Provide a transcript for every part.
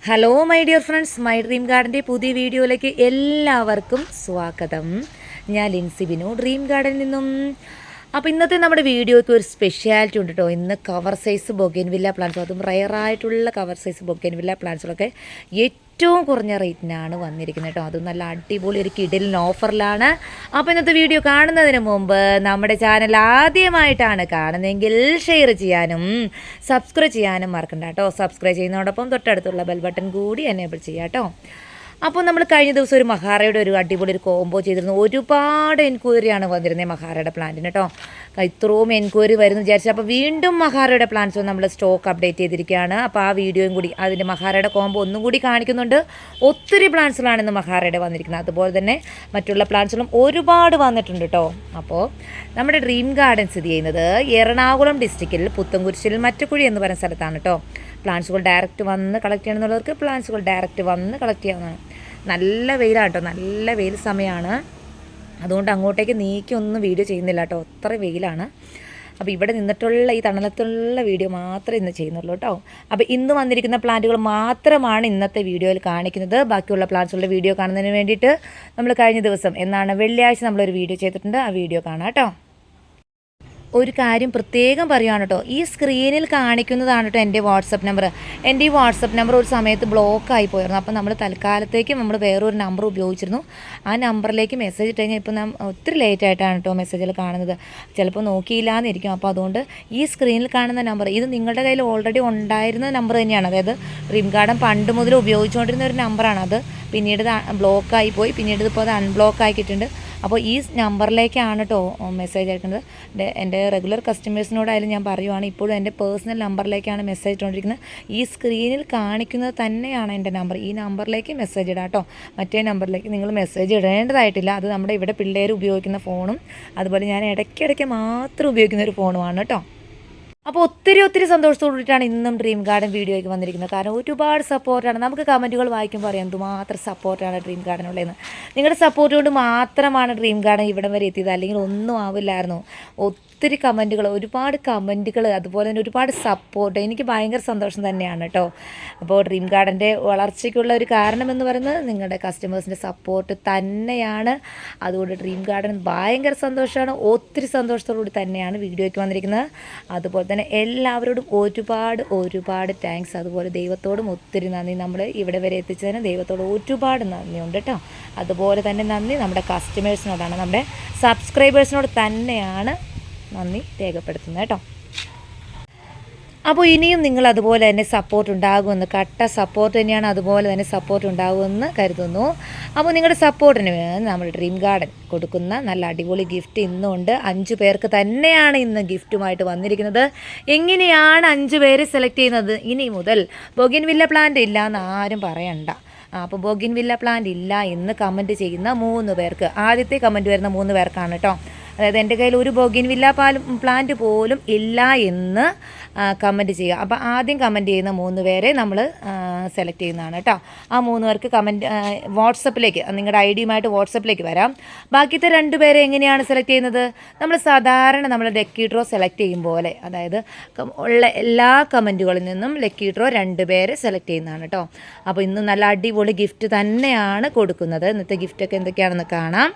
Hello my dear friends, my dream ഗാർഡൻ്റെ പുതിയ വീഡിയോയിലേക്ക് എല്ലാവർക്കും സ്വാഗതം. ഞാൻ ലിൻസി ബിനു, ഡ്രീം ഗാർഡനിൽ നിന്നും. അപ്പോൾ ഇന്നത്തെ നമ്മുടെ വീഡിയോയ്ക്ക് ഒരു സ്പെഷ്യാലിറ്റി ഉണ്ട് കേട്ടോ. ഇന്ന് കവർ സൈസ് ബൊഗേൻവില്ല പ്ലാന്റ്സ്, അതും റയറായിട്ടുള്ള കവർ സൈസ് ബൊഗേൻവില്ല പ്ലാന്റ്സുകളൊക്കെ ഏറ്റവും കുറഞ്ഞ റേറ്റിനാണ് വന്നിരിക്കുന്നത് കേട്ടോ. അതും നല്ല അടിപൊളി ഒരു കിടിലൻ ഓഫറിലാണ്. അപ്പോൾ ഇന്നത്തെ വീഡിയോ കാണുന്നതിന് മുമ്പ് നമ്മുടെ ചാനൽ ആദ്യമായിട്ടാണ് കാണുന്നതെങ്കിൽ ഷെയർ ചെയ്യാനും സബ്സ്ക്രൈബ് ചെയ്യാനും മറക്കണ്ട കേട്ടോ. സബ്സ്ക്രൈബ് ചെയ്യുന്നതോടൊപ്പം തൊട്ടടുത്തുള്ള ബെൽ ബട്ടൺ കൂടി എനേബിൾ ചെയ്യാം കേട്ടോ. അപ്പോൾ നമ്മൾ കഴിഞ്ഞ ദിവസം ഒരു മഹാറയുടെ ഒരു അടിപൊളി ഒരു കോംബോ ചെയ്തിരുന്നു. ഒരുപാട് എൻക്വയറിയാണ് വന്നിരുന്നത് മഹാറയുടെ പ്ലാന്റിന് കേട്ടോ. ഇത്രയും എൻക്വയറി വരുന്നു വിചാരിച്ചു. അപ്പോൾ വീണ്ടും മഹാറയുടെ പ്ലാന്റ്സ് നമ്മൾ സ്റ്റോക്ക് അപ്ഡേറ്റ് ചെയ്തിരിക്കുകയാണ്. അപ്പോൾ ആ വീഡിയോയും കൂടി അതിൻ്റെ മഹാറയുടെ കോംബോ ഒന്നും കൂടി കാണിക്കുന്നുണ്ട്. ഒത്തിരി പ്ലാന്റ്സുകളാണ് ഇന്ന് മഹാറയുടെ വന്നിരിക്കുന്നത്. അതുപോലെ തന്നെ മറ്റുള്ള പ്ലാന്റ്സുകളും ഒരുപാട് വന്നിട്ടുണ്ട് കേട്ടോ. അപ്പോൾ നമ്മുടെ ഡ്രീം ഗാർഡൻ സ്ഥിതി ചെയ്യുന്നത് എറണാകുളം ഡിസ്ട്രിക്റ്റിൽ പുത്തൻകുരിശിൽ മറ്റക്കുഴി എന്ന് പറയുന്ന സ്ഥലത്താണ് കേട്ടോ. പ്ലാന്റ്സുകൾ ഡയറക്റ്റ് വന്ന് കളക്ട് ചെയ്യണമെന്നുള്ളവർക്ക് പ്ലാന്റ്സുകൾ ഡയറക്റ്റ് വന്ന് കളക്ട് ചെയ്യാവുന്നതാണ്. നല്ല വെയിലാണ് കേട്ടോ, നല്ല വെയിൽ സമയമാണ്. അതുകൊണ്ട് അങ്ങോട്ടേക്ക് നീക്കിയൊന്നും വീഡിയോ ചെയ്യുന്നില്ല കേട്ടോ, അത്ര വെയിലാണ്. അപ്പോൾ ഇവിടെ നിന്നിട്ടുള്ള ഈ തണലത്തുള്ള വീഡിയോ മാത്രമേ ഇന്ന് ചെയ്യുന്നുള്ളൂ കേട്ടോ. അപ്പോൾ ഇന്ന് വന്നിരിക്കുന്ന പ്ലാന്റുകൾ മാത്രമാണ് ഇന്നത്തെ വീഡിയോയിൽ കാണിക്കുന്നത്. ബാക്കിയുള്ള പ്ലാന്റ്സുകളുടെ വീഡിയോ കാണുന്നതിന് വേണ്ടിയിട്ട് നമ്മൾ കഴിഞ്ഞ ദിവസം വെള്ളിയാഴ്ച നമ്മളൊരു വീഡിയോ ചെയ്തിട്ടുണ്ട്. ആ വീഡിയോ കാണാം കേട്ടോ. ഒരു കാര്യം പ്രത്യേകം പറയുകയാണ് കേട്ടോ, ഈ സ്ക്രീനിൽ കാണിക്കുന്നതാണ് കേട്ടോ എൻ്റെ വാട്സപ്പ് നമ്പർ. എൻ്റെ ഈ വാട്സപ്പ് നമ്പർ ഒരു സമയത്ത് ബ്ലോക്കായി പോയിരുന്നു. അപ്പോൾ നമ്മൾ തൽക്കാലത്തേക്ക് നമ്മൾ വേറൊരു നമ്പർ ഉപയോഗിച്ചിരുന്നു. ആ നമ്പറിലേക്ക് മെസ്സേജ് ഇട്ട് കഴിഞ്ഞാൽ ഇപ്പോൾ ഒത്തിരി ലേറ്റ് ആയിട്ടാണ് കേട്ടോ മെസ്സേജുകൾ കാണുന്നത്. ചിലപ്പോൾ നോക്കിയില്ല എന്നിരിക്കും. അപ്പോൾ അതുകൊണ്ട് ഈ സ്ക്രീനിൽ കാണുന്ന നമ്പർ ഇത് നിങ്ങളുടെ കയ്യിൽ ഓൾറെഡി ഉണ്ടായിരുന്ന നമ്പർ തന്നെയാണ്. അതായത് ഡ്രീം ഗാർഡൻ പണ്ട് മുതൽ ഉപയോഗിച്ചുകൊണ്ടിരുന്ന ഒരു നമ്പറാണ്. അത് പിന്നീട് ബ്ലോക്കായി പോയി, പിന്നീട് ഇപ്പോൾ അത് അൺബ്ലോക്ക് ആക്കിയിട്ടുണ്ട്. അപ്പോൾ ഈ നമ്പറിലേക്കാണ് കേട്ടോ മെസ്സേജ് അയക്കുന്നത്. എൻ്റെ റെഗുലർ കസ്റ്റമേഴ്സിനോടായാലും ഞാൻ പറയുവാണ്, ഇപ്പോഴും എൻ്റെ പേഴ്സണൽ നമ്പറിലേക്കാണ് മെസ്സേജ് ഇട്ടുകൊണ്ടിരിക്കുന്നത്. ഈ സ്ക്രീനിൽ കാണിക്കുന്നത് തന്നെയാണ് എൻ്റെ നമ്പർ. ഈ നമ്പറിലേക്ക് മെസ്സേജ് ഇടാം കേട്ടോ. മറ്റേ നമ്പറിലേക്ക് നിങ്ങൾ മെസ്സേജ് ഇടേണ്ടതായിട്ടില്ല. അത് നമ്മുടെ ഇവിടെ പിള്ളേർ ഉപയോഗിക്കുന്ന ഫോണും അതുപോലെ ഞാൻ ഇടയ്ക്കിടയ്ക്ക് മാത്രം ഉപയോഗിക്കുന്ന ഒരു ഫോണുമാണ് കേട്ടോ. അപ്പോൾ ഒത്തിരി സന്തോഷത്തോടു കൂടിയിട്ടാണ് ഇന്നും ഡ്രീം ഗാർഡൻ വീഡിയോയ്ക്ക് വന്നിരിക്കുന്നത്. കാരണം ഒരുപാട് സപ്പോർട്ടാണ്. നമുക്ക് കമൻറ്റുകൾ വായിക്കുമ്പോൾ അറിയാം എന്തുമാത്രം സപ്പോർട്ടാണ് ഡ്രീം ഗാർഡനുള്ളതെന്ന്. നിങ്ങളുടെ സപ്പോർട്ട് കൊണ്ട് മാത്രമാണ് ഡ്രീം ഗാർഡൻ ഇവിടം വരെ എത്തിയത്, അല്ലെങ്കിൽ ഒന്നും ആവില്ലായിരുന്നു. ഒത്തിരി കമൻറ്റുകൾ, ഒരുപാട് കമൻറ്റുകൾ, അതുപോലെ തന്നെ ഒരുപാട് സപ്പോർട്ട്. എനിക്ക് ഭയങ്കര സന്തോഷം തന്നെയാണ് കേട്ടോ. അപ്പോൾ ഡ്രീം ഗാർഡൻ്റെ വളർച്ചയ്ക്കുള്ള ഒരു കാരണമെന്ന് പറയുന്നത് നിങ്ങളുടെ കസ്റ്റമേഴ്സിൻ്റെ സപ്പോർട്ട് തന്നെയാണ്. അതുകൊണ്ട് ഡ്രീം ഗാർഡൻ ഭയങ്കര സന്തോഷമാണ്. ഒത്തിരി സന്തോഷത്തോടു കൂടി തന്നെയാണ് വീഡിയോയ്ക്ക് വന്നിരിക്കുന്നത്. അതുപോലെ തന്നെ എല്ലാവരോടും ഒരുപാട് താങ്ക്സ്. അതുപോലെ ദൈവത്തോടും ഒത്തിരി നന്ദി. നമ്മൾ ഇവിടെ വരെ എത്തിച്ചതിന് ദൈവത്തോട് ഒരുപാട് നന്ദിയുണ്ട് കേട്ടോ. അതുപോലെ തന്നെ നന്ദി നമ്മുടെ കസ്റ്റമേഴ്സിനോടാണ്, നമ്മുടെ സബ്സ്ക്രൈബേഴ്സിനോട് തന്നെയാണ് നന്ദി രേഖപ്പെടുത്തുന്നത് കേട്ടോ. അപ്പോൾ ഇനിയും നിങ്ങൾ അതുപോലെ തന്നെ സപ്പോർട്ട് ഉണ്ടാകുമെന്ന്, കട്ട സപ്പോർട്ട് തന്നെയാണ്, അതുപോലെ തന്നെ സപ്പോർട്ട് ഉണ്ടാകുമെന്ന് കരുതുന്നു. അപ്പോൾ നിങ്ങളുടെ സപ്പോർട്ടിന് നമ്മൾ ഡ്രീം ഗാർഡൻ കൊടുക്കുന്ന നല്ല അടിപൊളി ഗിഫ്റ്റ് ഇന്നുണ്ട്. 5 പേർക്ക് തന്നെയാണ് ഇന്ന് ഗിഫ്റ്റുമായിട്ട് വന്നിരിക്കുന്നത്. എങ്ങനെയാണ് 5 പേരെ സെലക്ട് ചെയ്യുന്നത്? ഇനി മുതൽ ബൊഗേൻവില്ല പ്ലാന്റ് ഇല്ല എന്ന് ആരും പറയണ്ട. അപ്പോൾ ബൊഗേൻവില്ല പ്ലാന്റ് ഇല്ല എന്ന് കമൻറ്റ് ചെയ്യുന്ന 3 പേർക്ക്, ആദ്യത്തെ കമൻറ്റ് വരുന്ന 3 പേർക്കാണ് കേട്ടോ. അതായത് എൻ്റെ കയ്യിൽ ഒരു ബൊഗേൻവില്ല പ്ലാന്റ് പോലും ഇല്ല എന്ന് കമൻറ്റ് ചെയ്യുക. അപ്പോൾ ആദ്യം കമൻറ്റ് ചെയ്യുന്ന 3 പേരെ നമ്മൾ സെലക്ട് ചെയ്യുന്നതാണ് കേട്ടോ. ആ 3 പേർക്ക് കമൻറ്റ് വാട്സപ്പിലേക്ക്, നിങ്ങളുടെ ഐഡിയുമായിട്ട് വാട്സപ്പിലേക്ക് വരാം. ബാക്കിയത്തെ 2 പേരെ എങ്ങനെയാണ് സെലക്ട് ചെയ്യുന്നത്? നമ്മൾ സാധാരണ നമ്മൾ ലക്കി ഡ്രോ സെലക്ട് ചെയ്യും പോലെ, അതായത് ഉള്ള എല്ലാ കമൻറ്റുകളിൽ നിന്നും ലക്കി ഡ്രോ 2 പേരെ സെലക്ട് ചെയ്യുന്നതാണ് കേട്ടോ. അപ്പോൾ ഇന്ന് നല്ല അടിപൊളി ഗിഫ്റ്റ് തന്നെയാണ് കൊടുക്കുന്നത്. ഇന്നത്തെ ഗിഫ്റ്റൊക്കെ എന്തൊക്കെയാണെന്ന് കാണാം.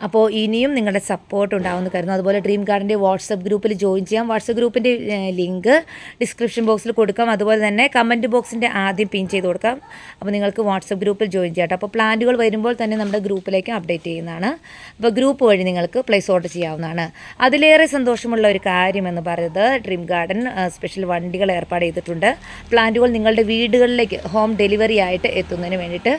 അപ്പോൾ ഇനിയും നിങ്ങളുടെ സപ്പോർട്ട് ഉണ്ടാകുമെന്ന് കരുതുന്നു. അതുപോലെ ഡ്രീം ഗാർഡൻ്റെ വാട്സപ്പ് ഗ്രൂപ്പിൽ ജോയിൻ ചെയ്യാം. വാട്സപ്പ് ഗ്രൂപ്പിൻ്റെ ലിങ്ക് ഡിസ്ക്രിപ്ഷൻ ബോക്സിൽ കൊടുക്കാം. അതുപോലെ തന്നെ കമൻറ്റ് ബോക്സിൻ്റെ ആദ്യം പിൻ ചെയ്ത് കൊടുക്കാം. അപ്പോൾ നിങ്ങൾക്ക് വാട്സപ്പ് ഗ്രൂപ്പിൽ ജോയിൻ ചെയ്യാം. അപ്പോൾ പ്ലാന്റുകൾ വരുമ്പോൾ തന്നെ നമ്മുടെ ഗ്രൂപ്പിലേക്ക് അപ്ഡേറ്റ് ചെയ്യുന്നതാണ്. അപ്പോൾ ഗ്രൂപ്പ് വഴി നിങ്ങൾക്ക് പ്ലേസ് ഓർഡർ ചെയ്യാവുന്നതാണ്. അതിലേറെ സന്തോഷമുള്ള ഒരു കാര്യമെന്ന് പറയുന്നത് ഡ്രീം ഗാർഡൻ സ്പെഷ്യൽ വണ്ടികൾ ഏർപ്പാട് ചെയ്തിട്ടുണ്ട്. പ്ലാന്റുകൾ നിങ്ങളുടെ വീടുകളിലേക്ക് ഹോം ഡെലിവറി ആയിട്ട് എത്തുന്നതിന് വേണ്ടിയിട്ട്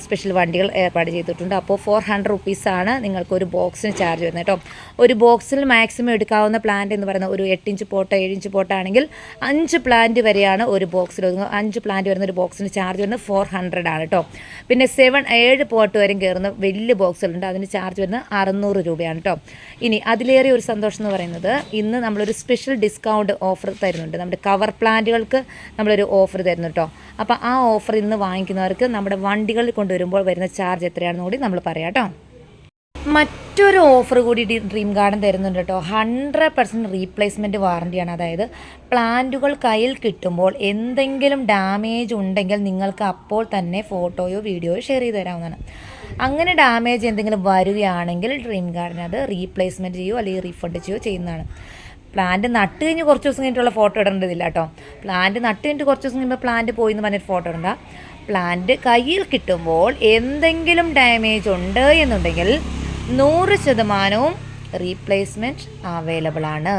സ്പെഷ്യൽ വണ്ടികൾ ഏർപ്പാട് ചെയ്തിട്ടുണ്ട്. അപ്പോൾ 400 റുപ്പീസാണ് നിങ്ങൾക്ക് ഒരു ബോക്സിന് ചാർജ് വരുന്നത് കേട്ടോ. ഒരു ബോക്സിൽ മാക്സിമം എടുക്കാവുന്ന പ്ലാന്റ് എന്ന് പറയുന്നത് ഒരു 8 ഇഞ്ച് പോട്ട് 7 ഇഞ്ച് പോട്ടാണെങ്കിൽ 5 പ്ലാന്റ് വരെയാണ് ഒരു ബോക്സിൽ. 5 പ്ലാന്റ് വരുന്ന ഒരു ബോക്സിന് ചാർജ് വരുന്നത് 400 ആണ് കേട്ടോ. പിന്നെ 7 പോട്ട് വരെയും കയറുന്ന വലിയ ബോക്സുകളുണ്ട്, അതിന് ചാർജ് വരുന്നത് 600 രൂപയാണ് കേട്ടോ. ഇനി അതിലേറെ ഒരു സന്തോഷം എന്ന് പറയുന്നത് ഇന്ന് നമ്മളൊരു സ്പെഷ്യൽ ഡിസ്കൗണ്ട് ഓഫർ തരുന്നുണ്ട്. നമ്മുടെ കവർ പ്ലാന്റുകൾക്ക് നമ്മളൊരു ഓഫർ തരുന്നു കേട്ടോ. അപ്പോൾ ആ ഓഫർ ഇന്ന് വാങ്ങിക്കുന്നവർക്ക് നമ്മുടെ വണ്ടികളിൽ കൊണ്ടുവരുമ്പോൾ വരുന്ന ചാർജ് എത്രയാണെന്ന് കൂടി നമ്മൾ പറയാം കേട്ടോ. മറ്റൊരു ഓഫർ കൂടി ഡ്രീം ഗാർഡൻ തരുന്നുണ്ട് കേട്ടോ. 100% റീപ്ലേസ്മെൻറ്റ് വാറണ്ടിയാണ്. അതായത് പ്ലാന്റുകൾ കയ്യിൽ കിട്ടുമ്പോൾ എന്തെങ്കിലും ഡാമേജ് ഉണ്ടെങ്കിൽ നിങ്ങൾക്ക് അപ്പോൾ തന്നെ ഫോട്ടോയോ വീഡിയോയോ ഷെയർ ചെയ്ത് തരാവുന്നതാണ്. അങ്ങനെ ഡാമേജ് എന്തെങ്കിലും വരികയാണെങ്കിൽ ഡ്രീം ഗാർഡൻ അത് റീപ്ലേസ്മെൻറ്റ് ചെയ്യുകയോ അല്ലെങ്കിൽ റീഫണ്ട് ചെയ്യുകയോ ചെയ്യുന്നതാണ്. പ്ലാന്റ് നട്ട് കഴിഞ്ഞ് കുറച്ച് ദിവസം കഴിഞ്ഞിട്ടുള്ള ഫോട്ടോ ഇടേണ്ടതില്ല കേട്ടോ. പ്ലാന്റ് നട്ട് കഴിഞ്ഞിട്ട് കുറച്ച് ദിവസം കഴിയുമ്പോൾ പ്ലാന്റ് പോയി എന്ന് പറഞ്ഞിട്ട് ഫോട്ടോ ഇടണ്ട. പ്ലാന്റ് കയ്യിൽ കിട്ടുമ്പോൾ എന്തെങ്കിലും ഡാമേജ് ഉണ്ട് എന്നുണ്ടെങ്കിൽ 100% റീപ്ലേസ്മെൻറ്റ് അവൈലബിൾ ആണ്.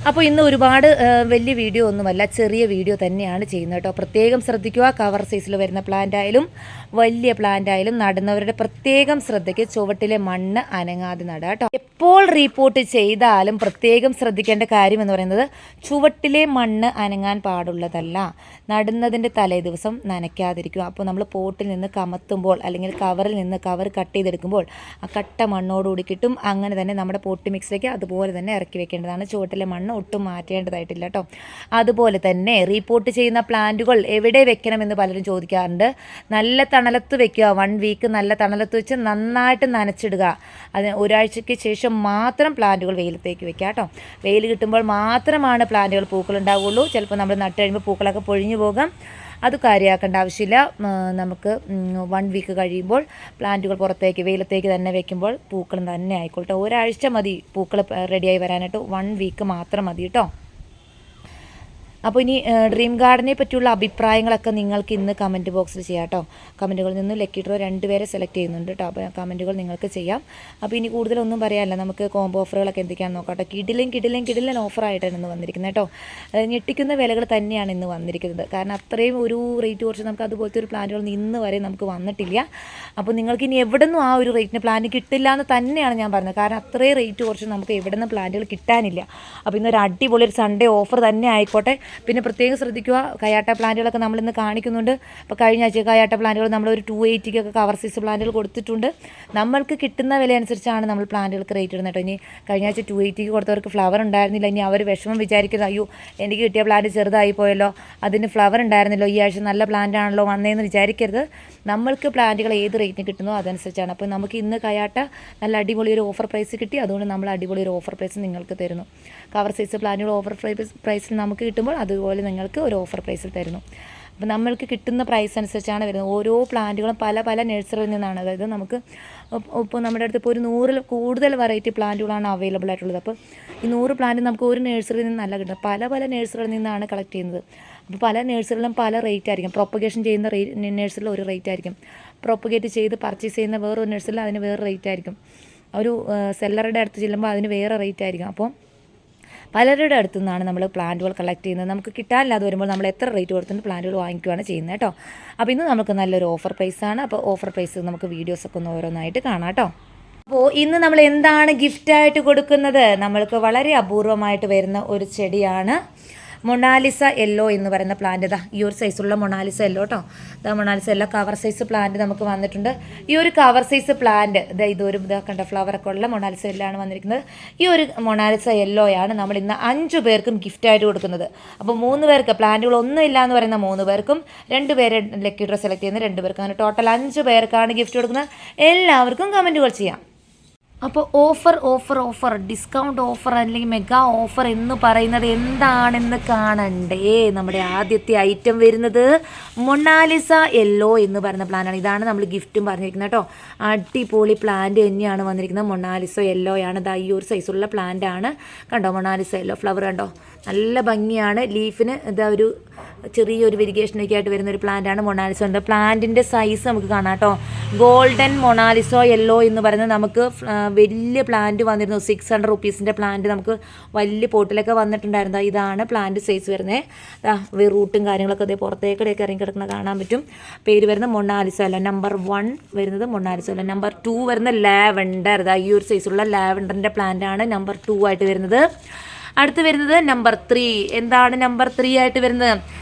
അപ്പോൾ ഇന്ന് ഒരുപാട് വലിയ വീഡിയോ ഒന്നുമല്ല, ചെറിയ വീഡിയോ തന്നെയാണ് ചെയ്യുന്നത് കേട്ടോ. പ്രത്യേകം ശ്രദ്ധിക്കുക. കവർ സൈസിൽ വരുന്ന പ്ലാന്റ് ആയാലും വലിയ പ്ലാന്റ് ആയാലും നടുന്നവരുടെ പ്രത്യേകം ശ്രദ്ധയ്ക്ക് ചുവട്ടിലെ മണ്ണ് അനങ്ങാതെ നടുക കേട്ടോ. എപ്പോൾ റിപ്പോർട്ട് ചെയ്താലും പ്രത്യേകം ശ്രദ്ധിക്കേണ്ട കാര്യം എന്ന് പറയുന്നത് ചുവട്ടിലെ മണ്ണ് അനങ്ങാൻ പാടുള്ളതല്ല. നടുന്നതിൻ്റെ തലേ ദിവസം നനയ്ക്കാതിരിക്കുക. അപ്പോൾ നമ്മൾ പോട്ടിൽ നിന്ന് കമത്തുമ്പോൾ അല്ലെങ്കിൽ കവറിൽ നിന്ന് കവർ കട്ട് ചെയ്തെടുക്കുമ്പോൾ ആ കട്ട മണ്ണോടുകൂടി കിട്ടും. അങ്ങനെ തന്നെ നമ്മുടെ പോട്ട് മിക്സിലേക്ക് അതുപോലെ തന്നെ ഇറക്കി വെക്കേണ്ടതാണ്. ചുവട്ടിലെ മണ്ണ് ഒട്ടും മാറ്റേണ്ടതായിട്ടില്ല കേട്ടോ. അതുപോലെ തന്നെ റിപ്പോർട്ട് ചെയ്യുന്ന പ്ലാന്റുകൾ എവിടെ വെക്കണമെന്ന് പലരും ചോദിക്കാറുണ്ട്. നല്ല തണലത്ത് വെക്കുക. 1 വീക്ക് നല്ല തണലത്ത് വെച്ച് നന്നായിട്ട് നനച്ചിടുക. അതിന് ഒരാഴ്ചയ്ക്ക് ശേഷം മാത്രം പ്ലാന്റുകൾ വെയിലത്തേക്ക് വെക്കുക കേട്ടോ. വെയിൽ കിട്ടുമ്പോൾ മാത്രമാണ് പ്ലാന്റുകൾ പൂക്കളുണ്ടാവുകയുള്ളൂ. ചിലപ്പോൾ നമ്മൾ നട്ട് കഴിയുമ്പോൾ പൂക്കളൊക്കെ പൊഴിഞ്ഞു പോകാം. അത് കാര്യമാക്കേണ്ട ആവശ്യമില്ല. നമുക്ക് 1 വീക്ക് കഴിയുമ്പോൾ പ്ലാന്റുകൾ പുറത്തേക്ക് വെയിലത്തേക്ക് തന്നെ വെക്കുമ്പോൾ പൂക്കൾ തന്നെ ആയിക്കോട്ടെ. ഒരാഴ്ച മതി പൂക്കൾ റെഡിയായി വരാനായിട്ട്. 1 വീക്ക് മാത്രം മതി കേട്ടോ. അപ്പോൾ ഇനി ഡ്രീം ഗാർഡനെ പറ്റിയുള്ള അഭിപ്രായങ്ങളൊക്കെ നിങ്ങൾക്ക് ഇന്ന് കമൻറ്റ് ബോക്സിൽ ചെയ്യാം കേട്ടോ. കമൻറ്റുകളിൽ നിന്ന് ലക്കി ഡ്രോ 2 പേരെ സെലക്ട് ചെയ്യുന്നുണ്ട് കേട്ടോ. അപ്പോൾ കമൻറ്റുകൾ നിങ്ങൾക്ക് ചെയ്യാം. അപ്പോൾ ഇനി കൂടുതലൊന്നും പറയാമല്ല, നമുക്ക് കോംബോ ഓഫറുകളൊക്കെ എന്തൊക്കെയാണെന്ന് നോക്കാം കേട്ടോ. കിടിലൻ ഓഫറായിട്ടാണ് ഇന്ന് വന്നിരിക്കുന്നത് കേട്ടോ. ഞെട്ടിക്കുന്ന വിലകൾ തന്നെയാണ് ഇന്ന് വന്നിരിക്കുന്നത്. കാരണം അത്രയും ഒരു റേറ്റ് കുറച്ച് നമുക്ക് അതുപോലത്തെ ഒരു പ്ലാന്റുകൾ ഇന്ന് വരെ നമുക്ക് വന്നിട്ടില്ല. അപ്പോൾ നിങ്ങൾക്ക് ഇനി എവിടെ നിന്നും ആ ഒരു റേറ്റിന് പ്ലാന്റ് കിട്ടില്ല എന്ന് തന്നെയാണ് ഞാൻ പറഞ്ഞത്. കാരണം അത്രയും റേറ്റ് കുറച്ച് നമുക്ക് എവിടെ നിന്ന് പ്ലാന്റുകൾ കിട്ടാനില്ല. അപ്പോൾ ഇന്നൊരു അടിപൊളി ഒരു സൺഡേ ഓഫർ തന്നെ ആയിക്കോട്ടെ. പിന്നെ പ്രത്യേകം ശ്രദ്ധിക്കുക, കയാട്ട പ്ലാന്റുകളൊക്കെ നമ്മളിന്ന് കാണിക്കുന്നുണ്ട്. അപ്പോൾ കഴിഞ്ഞ ആഴ്ച കയാട്ട പ്ലാന്റുകൾ നമ്മളൊരു 280 കവർ സൈസ് പ്ലാന്റുകൾ കൊടുത്തിട്ടുണ്ട്. നമ്മൾക്ക് കിട്ടുന്ന വില അനുസരിച്ചാണ് നമ്മൾ പ്ലാന്റുകൾക്ക് റേറ്റ് ഇടുന്നത് കേട്ടോ. ഇനി കഴിഞ്ഞ ആഴ്ച 280 കൊടുത്തവർക്ക് ഫ്ലവർ ഉണ്ടായിരുന്നില്ല. ഇനി അവർ വിഷമം വിചാരിക്കുന്നത്, അയ്യോ എനിക്ക് കിട്ടിയ പ്ലാന്റ് ചെറുതായി പോയല്ലോ, അതിന് ഫ്ലവർ ഉണ്ടായിരുന്നല്ലോ, ഈ ആഴ്ച നല്ല പ്ലാന്റ് ആണല്ലോ വന്നതെന്ന് വിചാരിക്കരുത്. നമ്മൾക്ക് പ്ലാന്റുകൾ ഏത് റേറ്റിന് കിട്ടുന്നോ അതനുസരിച്ചാണ്. അപ്പോൾ നമുക്ക് ഇന്ന് കയാട്ട നല്ല അടിപൊളി ഒരു ഓഫർ പ്രൈസ് കിട്ടി. അതുകൊണ്ട് നമ്മൾ അടിപൊളി ഒരു ഓഫർ പ്രൈസ് നിങ്ങൾക്ക് തരുന്നു. കവർ സൈസ് പ്ലാന്റുകൾ ഓഫർ പ്രൈസിൽ നമുക്ക് കിട്ടുമ്പോൾ അതുപോലെ നിങ്ങൾക്ക് ഒരു ഓഫർ പ്രൈസിൽ തരുന്നു. അപ്പോൾ നമ്മൾക്ക് കിട്ടുന്ന പ്രൈസ് അനുസരിച്ചാണ് വരുന്നത്. ഓരോ പ്ലാന്റുകളും പല നഴ്സറിയിൽ നിന്നാണ്. അതായത് നമുക്ക് ഇപ്പോൾ നമ്മുടെ അടുത്ത് ഇപ്പോൾ ഒരു 100 കൂടുതൽ വെറൈറ്റി പ്ലാന്റുകളാണ് അവൈലബിൾ ആയിട്ടുള്ളത്. അപ്പോൾ ഈ 100 പ്ലാന്റ് നമുക്ക് ഒരു നഴ്സറിയിൽ നിന്നല്ല കിട്ടുന്നത്, പല നഴ്സറികളിൽ നിന്നാണ് കളക്ട് ചെയ്യുന്നത്. അപ്പോൾ പല നഴ്സറികളും പല റേറ്റ് ആയിരിക്കും. പ്രൊപ്പഗേഷൻ ചെയ്യുന്ന നഴ്സറിൽ ഒരു റേറ്റ് ആയിരിക്കും. പ്രൊപ്പഗേറ്റ് ചെയ്ത് പർച്ചേസ് ചെയ്യുന്ന വേറൊരു നഴ്സറിൽ അതിന് വേറെ റേറ്റ് ആയിരിക്കും. ഒരു സെല്ലറുടെ അടുത്ത് ചെല്ലുമ്പോൾ അതിന് വേറെ റേറ്റ് ആയിരിക്കും. അപ്പോൾ പലരുടെ അടുത്തു നിന്നാണ് നമ്മൾ പ്ലാന്റുകൾ കളക്ട് ചെയ്യുന്നത്. നമുക്ക് കിട്ടാനില്ലാതെ വരുമ്പോൾ നമ്മൾ എത്ര റേറ്റ് കൊടുത്തിട്ട് പ്ലാന്റുകൾ വാങ്ങിക്കുകയാണ് ചെയ്യുന്നത് കേട്ടോ. അപ്പോൾ ഇന്ന് നമുക്ക് നല്ലൊരു ഓഫർ പ്രൈസാണ്. അപ്പോൾ ഓഫർ പ്രൈസ് നമുക്ക് വീഡിയോസൊക്കെ ഒന്ന് ഓരോന്നായിട്ട് കാണാം കേട്ടോ. അപ്പോൾ ഇന്ന് നമ്മൾ എന്താണ് ഗിഫ്റ്റായിട്ട് കൊടുക്കുന്നത്? നമ്മൾക്ക് വളരെ അപൂർവമായിട്ട് വരുന്ന ഒരു ചെടിയാണ് മൊണാലിസ യെല്ലോ എന്ന് പറയുന്ന പ്ലാന്റ്. ഇതാ ഈ ഒരു സൈസുള്ള മൊണാലിസ യെല്ലോ കേട്ടോ. ഇതാ Mona Lisa yellow cover size plant നമുക്ക് വന്നിട്ടുണ്ട്. ഈ ഒരു കവർ സൈസ് പ്ലാന്റ് ഇതൊരു കണ്ട ഫ്ലവറൊക്കെ ഉള്ള മൊണാലിസ യെല്ലോ ആണ് വന്നിരിക്കുന്നത്. ഈ ഒരു മൊണാലിസ യെല്ലോയാണ് നമ്മൾ ഇന്ന് 5 പേർക്കും ഗിഫ്റ്റായിട്ട് കൊടുക്കുന്നത്. അപ്പോൾ 3 പേർക്ക്, പ്ലാന്റുകൾ ഒന്നും ഇല്ല എന്ന് പറയുന്ന 3 പേർക്കും, 2 പേരെ ലക്കി ഡ്രോ സെലക്ട് ചെയ്യുന്ന 2 പേർക്കും, അങ്ങനെ ടോട്ടൽ 5 പേർക്കാണ് ഗിഫ്റ്റ് കൊടുക്കുന്നത്. എല്ലാവർക്കും കമൻറ്റുകൾ ചെയ്യാം. അപ്പോൾ ഓഫർ ഡിസ്കൗണ്ട് ഓഫർ അല്ലെങ്കിൽ മെഗാ ഓഫർ എന്ന് പറയുന്നത് എന്താണെന്ന് കാണണ്ടേ? നമ്മുടെ ആദ്യത്തെ ഐറ്റം വരുന്നത് മൊണാലിസ യെല്ലോ എന്ന് പറയുന്ന പ്ലാന്റാണ്. ഇതാണ് നമ്മൾ ഗിഫ്റ്റും പറഞ്ഞിരിക്കുന്നത് കേട്ടോ. അടിപൊളി പ്ലാന്റ് തന്നെയാണ് വന്നിരിക്കുന്നത്. മൊണാലിസ യെല്ലോയാണ്. ഇതാ ഈ ഒരു സൈസുള്ള പ്ലാന്റ് ആണ്. കണ്ടോ മൊണാലിസ യെല്ലോ ഫ്ലവർ കണ്ടോ, നല്ല ഭംഗിയാണ്. ലീഫിന് ഇതാ ഒരു ചെറിയൊരു വെരിഗേഷനൊക്കെ ആയിട്ട് വരുന്നൊരു പ്ലാന്റാണ് മൊണാലിസോ. ഉണ്ട് പ്ലാന്റിൻ്റെ സൈസ് നമുക്ക് കാണാം കേട്ടോ. ഗോൾഡൻ മൊണാലിസോ യെല്ലോ എന്ന് പറയുന്നത് നമുക്ക് വലിയ പ്ലാന്റ് വന്നിരുന്നു. 600 റുപ്പീസിൻ്റെ പ്ലാന്റ് നമുക്ക് വലിയ പോട്ടിലൊക്കെ വന്നിട്ടുണ്ടായിരുന്നു. ഇതാണ് പ്ലാന്റ് സൈസ് വരുന്നത്. റൂട്ടും കാര്യങ്ങളൊക്കെ അതേ പുറത്തേക്കിടെയൊക്കെ ഇറങ്ങി കിടക്കുന്ന കാണാൻ പറ്റും. പേര് വരുന്നത് മൊണാലിസോ അല്ല. നമ്പർ 1 വരുന്നത് മൊണാലിസോ അല്ല. നമ്പർ 2 വരുന്നത് ലാവൻഡർ. ഈ ഒരു സൈസുള്ള ലാവൻഡറിൻ്റെ പ്ലാന്റാണ് നമ്പർ 2 ആയിട്ട് വരുന്നത്. അടുത്ത് വരുന്നത് നമ്പർ 3. എന്താണ് നമ്പർ 3 ആയിട്ട് വരുന്നത്?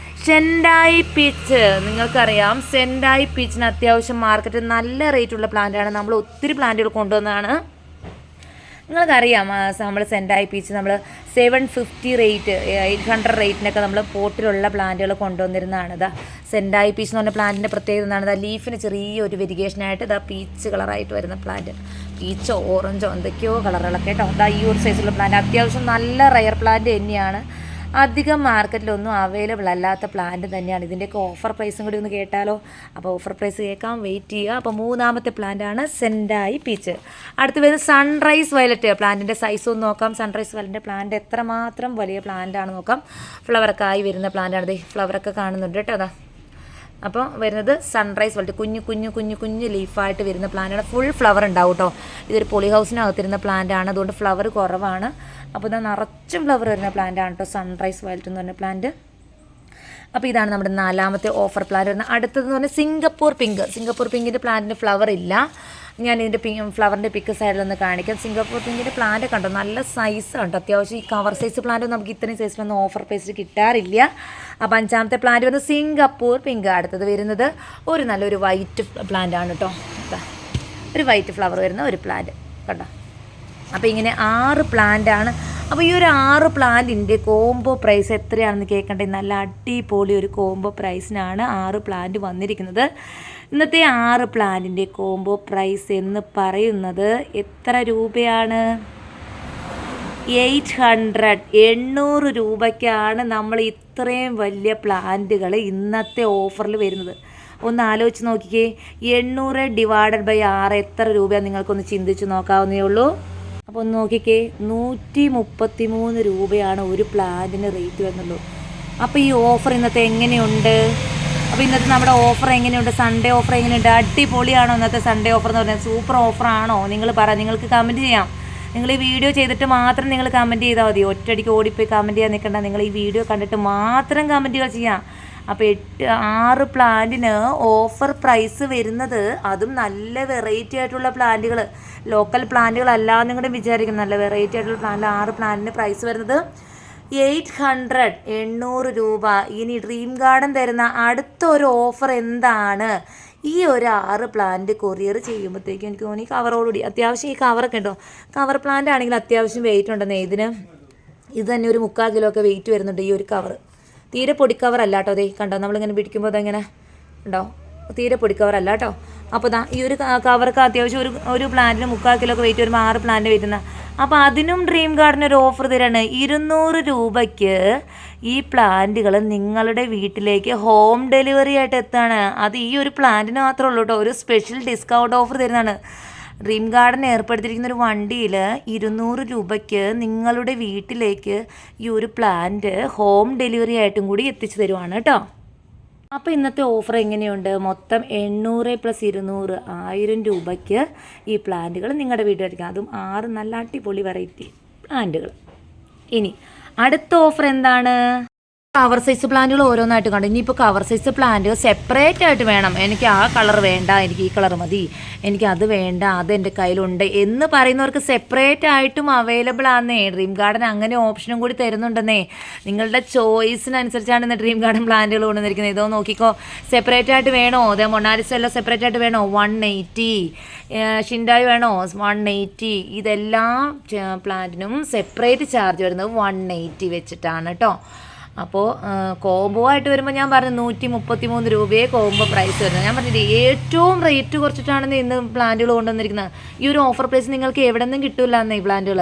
സെൻഡായി പീച്ച്. നിങ്ങൾക്കറിയാം സെൻഡായി പീച്ചിന് അത്യാവശ്യം മാർക്കറ്റിൽ നല്ല റേറ്റുള്ള പ്ലാന്റാണ്. നമ്മൾ ഒത്തിരി പ്ലാന്റുകൾ കൊണ്ടുവന്നതാണ്. നിങ്ങൾക്കറിയാം നമ്മൾ സെൻഡായി പീച്ച് നമ്മൾ 750 റേറ്റ് 800 റേറ്റിനൊക്കെ നമ്മൾ പോട്ടിലുള്ള പ്ലാന്റുകൾ കൊണ്ടുവന്നിരുന്നതാണ്. ഇതാ സെൻഡായി പീച്ച് എന്ന് പറഞ്ഞ പ്ലാന്റിൻ്റെ പ്രത്യേകത എന്താണ്? ഇതാ ലീഫിന് ചെറിയൊരു വെരിഗേഷനായിട്ട് ഇതാ പീച്ച് കളറായിട്ട് വരുന്ന പ്ലാന്റ്, പീച്ചോ ഓറഞ്ചോ എന്തൊക്കെയോ കളറുകളൊക്കെ കേട്ടോ. ഇതാ ഈ ഒരു സൈസുള്ള പ്ലാന്റ് അത്യാവശ്യം നല്ല റയർ പ്ലാന്റ് തന്നെയാണ്. അധികം മാർക്കറ്റിലൊന്നും അവൈലബിൾ അല്ലാത്ത പ്ലാന്റ് തന്നെയാണ്. ഇതിൻ്റെയൊക്കെ ഓഫർ പ്രൈസും കൂടി ഒന്ന് കേട്ടാലോ? അപ്പോൾ ഓഫർ പ്രൈസ് കേൾക്കാൻ വെയിറ്റ് ചെയ്യുക. അപ്പോൾ മൂന്നാമത്തെ പ്ലാന്റാണ് സെൻഡായി പീച്ച്. അടുത്ത് വരുന്നത് സൺറൈസ് വയലറ്റ്. പ്ലാന്റിൻ്റെ സൈസ് ഒന്ന് നോക്കാം. സൺറൈസ് വയലറ്റ് പ്ലാന്റ് എത്രമാത്രം വലിയ പ്ലാന്റാണ് നോക്കാം. ഫ്ലവറൊക്കെ ആയി വരുന്ന പ്ലാന്റാണ്. ഫ്ലവറൊക്കെ കാണുന്നുണ്ട് കേട്ടോ. അതാ അപ്പോൾ വരുന്നത് സൺറൈസ് വയലറ്റ്, കുഞ്ഞു ലീഫായിട്ട് വരുന്ന പ്ലാന്റാണ്. ഫുൾ ഫ്ലവർ ഉണ്ടാവും കേട്ടോ. ഇതൊരു പോളി ഹൗസിനകത്തിരുന്ന പ്ലാന്റാണ്, അതുകൊണ്ട് ഫ്ലവർ കുറവാണ്. അപ്പോൾ ഇത് നിറച്ചും ഫ്ലവർ വരുന്ന പ്ലാന്റാണ് കേട്ടോ സൺറൈസ് വയലറ്റ് എന്ന് പറഞ്ഞ പ്ലാന്റ്. അപ്പോൾ ഇതാണ് നമ്മുടെ നാലാമത്തെ ഓഫർ പ്ലാന്റ് വരുന്നത്. അടുത്തതെന്ന് പറഞ്ഞാൽ സിംഗപ്പൂർ പിങ്ക്. സിംഗപ്പൂർ പിങ്കിൻ്റെ പ്ലാന്റിന് ഫ്ലവർ ഇല്ല. ഞാൻ ഇതിൻ്റെ ഫ്ലവറിൻ്റെ പിക്ക് സൈഡിലൊന്ന് കാണിക്കാം. സിംഗപ്പൂർ പിങ്കിൻ്റെ പ്ലാന്റ് കണ്ടോ, നല്ല സൈസ് ഉണ്ട് അത്യാവശ്യം. ഈ കവർ സൈസ് പ്ലാന്റ് നമുക്ക് ഇത്രയും സൈസിലൊന്നും ഓഫർ പ്രൈസിൽ കിട്ടാറില്ല. അപ്പോൾ അഞ്ചാമത്തെ പ്ലാന്റ് വരുന്നത് സിംഗപ്പൂർ പിങ്ക്. അടുത്തത് വരുന്നത് ഒരു നല്ലൊരു വൈറ്റ് പ്ലാന്റ് ആണ് കേട്ടോ. ഒരു വൈറ്റ് ഫ്ലവർ വരുന്ന ഒരു പ്ലാന്റ് കണ്ടോ. അപ്പോൾ ഇങ്ങനെ 6 പ്ലാന്റാണ്. അപ്പോൾ ഈ ഒരു 6 പ്ലാന്റിൻ്റെ കോംബോ പ്രൈസ് എത്രയാണെന്ന് കേൾക്കണ്ടേ? നല്ല അടിപൊളി ഒരു കോംബോ പ്രൈസിനാണ് 6 പ്ലാന്റ് വന്നിരിക്കുന്നത്. ഇന്നത്തെ 6 പ്ലാന്റിൻ്റെ കോംബോ പ്രൈസ് എന്ന് പറയുന്നത് എത്ര രൂപയാണ്? 800 രൂപയ്ക്കാണ് നമ്മൾ ഇത്രയും വലിയ പ്ലാന്റുകൾ ഇന്നത്തെ ഓഫറിൽ വരുന്നത്. ഒന്ന് ആലോചിച്ച് നോക്കിക്കേ, 800 ഡിവൈഡഡ് ബൈ 6 എത്ര രൂപയാണ്? നിങ്ങൾക്കൊന്ന് ചിന്തിച്ച് നോക്കാവുന്നേ ഉള്ളൂ. അപ്പോൾ ഒന്ന് നോക്കിക്കേ, 133 രൂപയാണ് ഒരു പ്ലാന്റിന് റേറ്റ് വരുന്നുള്ളൂ. അപ്പോൾ ഈ ഓഫർ ഇന്നത്തെ എങ്ങനെയുണ്ട്? അപ്പോൾ ഇന്നത്തെ നമ്മുടെ ഓഫർ എങ്ങനെയുണ്ട്? സൺഡേ ഓഫർ എങ്ങനെയുണ്ട്? അടിപൊളിയാണോ ഇന്നത്തെ സൺഡേ ഓഫർ എന്ന് പറഞ്ഞാൽ? സൂപ്പർ ഓഫറാണോ? നിങ്ങൾ പറ, നിങ്ങൾക്ക് കമൻറ്റ് ചെയ്യാം. നിങ്ങൾ ഈ വീഡിയോ ചെയ്തിട്ട് മാത്രം നിങ്ങൾ കമൻറ്റ് ചെയ്താൽ മതി. ഒറ്റയടിക്ക് ഓടിപ്പോയി കമൻറ്റ് ചെയ്യാൻ നിൽക്കണ്ട. നിങ്ങൾ ഈ വീഡിയോ കണ്ടിട്ട് മാത്രം കമൻറ്റുകൾ ചെയ്യാം. അപ്പോൾ 6 പ്ലാന്റിന് ഓഫർ പ്രൈസ് വരുന്നത്, അതും നല്ല വെറൈറ്റി ആയിട്ടുള്ള പ്ലാന്റുകൾ, ലോക്കൽ പ്ലാന്റുകളല്ലാന്ന് കൂടെ വിചാരിക്കും. നല്ല വെറൈറ്റി ആയിട്ടുള്ള പ്ലാന്റ് 6 പ്ലാന്റിന് പ്രൈസ് വരുന്നത് 800 രൂപ. ഇനി ഡ്രീം ഗാർഡൻ തരുന്ന അടുത്തൊരു ഓഫർ എന്താണ്? ഈ ഒരു 6 പ്ലാന്റ് കൊറിയർ ചെയ്യുമ്പോഴത്തേക്കും എനിക്ക് തോന്നി കവറോടുകൂടി അത്യാവശ്യം ഈ കവറൊക്കെ ഉണ്ടോ, കവർ പ്ലാന്റ് ആണെങ്കിൽ അത്യാവശ്യം വെയിറ്റ് ഉണ്ടെന്നേ. ഇത് തന്നെ ഒരു 3/4 കിലോ ഒക്കെ വെയിറ്റ് വരുന്നുണ്ട് ഈ ഒരു കവർ. തീരെ പൊടിക്കവറല്ല കേട്ടോ. അതേ കണ്ടോ, നമ്മളിങ്ങനെ പിടിക്കുമ്പോൾ അതെങ്ങനെ ഉണ്ടോ, തീരെ പൊടിക്കവറല്ല കേട്ടോ. അപ്പോൾ ഈ ഒരു കവർക്ക് അത്യാവശ്യം ഒരു പ്ലാന്റിന് 3/4 കിലോ ഒക്കെ വെയിറ്റ് വരുമ്പോൾ 6 പ്ലാന്റ് വരുന്ന. അപ്പോൾ അതിനും ഡ്രീം ഗാർഡൻ ഒരു ഓഫർ തരാണ്. 200 രൂപയ്ക്ക് ഈ പ്ലാന്റുകൾ നിങ്ങളുടെ വീട്ടിലേക്ക് ഹോം ഡെലിവറി ആയിട്ട് എത്താണ്. അത് ഈ ഒരു പ്ലാന്റിന് മാത്രമേ ഉള്ളൂ കേട്ടോ. ഒരു സ്പെഷ്യൽ ഡിസ്കൗണ്ട് ഓഫർ തരുന്നതാണ്. ഡ്രീം ഗാർഡൻ ഏർപ്പെടുത്തിയിരിക്കുന്ന ഒരു വണ്ടിയിൽ 200 രൂപയ്ക്ക് നിങ്ങളുടെ വീട്ടിലേക്ക് ഈ ഒരു പ്ലാന്റ് ഹോം ഡെലിവറി ആയിട്ടും കൂടി എത്തിച്ചു തരുവാണ് കേട്ടോ. അപ്പോൾ ഇന്നത്തെ ഓഫർ എങ്ങനെയുണ്ട്? മൊത്തം 800 + 200 1000 രൂപയ്ക്ക് ഈ പ്ലാന്റുകൾ നിങ്ങളുടെ വീട്ടിലെത്തിക്കാം. അതും 6 നല്ല അടിപൊളി വെറൈറ്റി പ്ലാന്റുകൾ. ഇനി അടുത്ത ഓഫർ എന്താണ്? കവർ സൈസ് പ്ലാന്റുകൾ ഓരോന്നായിട്ട് കണ്ടു. ഇനിയിപ്പോൾ കവർ സൈസ് പ്ലാന്റ് സെപ്പറേറ്റ് ആയിട്ട് വേണം, എനിക്ക് ആ കളർ വേണ്ട, എനിക്ക് ഈ കളർ മതി, എനിക്ക് അത് വേണ്ട, അത് എൻ്റെ കയ്യിലുണ്ട് എന്ന് പറയുന്നവർക്ക് സെപ്പറേറ്റ് ആയിട്ടും അവൈലബിൾ ആണെന്നേ. ഡ്രീം ഗാർഡൻ അങ്ങനെ ഓപ്ഷനും കൂടി തരുന്നുണ്ടെന്നേ. നിങ്ങളുടെ ചോയ്സിനനുസരിച്ചാണ് ഇന്ന് ഡ്രീം ഗാർഡൻ പ്ലാന്റുകൾ കൊണ്ടുവന്നിരിക്കുന്നത്. ഇതോ നോക്കിക്കോ, സെപ്പറേറ്റ് ആയിട്ട് വേണോ? അതേ മൊണാലിസ എല്ലാം സെപ്പറേറ്റ് ആയിട്ട് വേണോ? 180. ഷിൻഡായി വേണോ? 180. ഇതെല്ലാ പ്ലാന്റിനും സെപ്പറേറ്റ് ചാർജ് വരുന്നത് 180 വെച്ചിട്ടാണ് കേട്ടോ. അപ്പോൾ കോംബോ ആയിട്ട് വരുമ്പോൾ ഞാൻ പറഞ്ഞു 133 രൂപയെ കോംബോ പ്രൈസ് വരുന്നത്. ഞാൻ പറഞ്ഞില്ലേ, ഏറ്റവും റേറ്റ് കുറച്ചിട്ടാണ് ഇന്ന് പ്ലാന്റുകൾ കൊണ്ടുവന്നിരിക്കുന്നത്. ഈ ഒരു ഓഫർ പ്രൈസ് നിങ്ങൾക്ക് എവിടെ നിന്നും കിട്ടില്ല എന്നേ ഈ പ്ലാന്റുകൾ.